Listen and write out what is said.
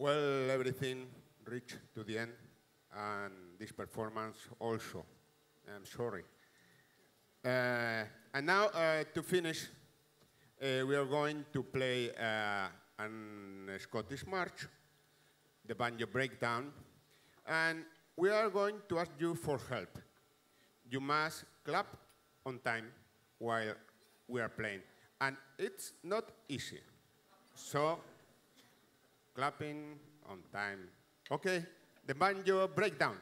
Well, everything reached to the end, and this performance also. I'm sorry. And now, to finish, we are going to play an Scottish march, the banjo breakdown, and we are going to ask you for help. You must clap on time while we are playing, and it's not easy. So, clapping on time. Okay, the banjo breakdown.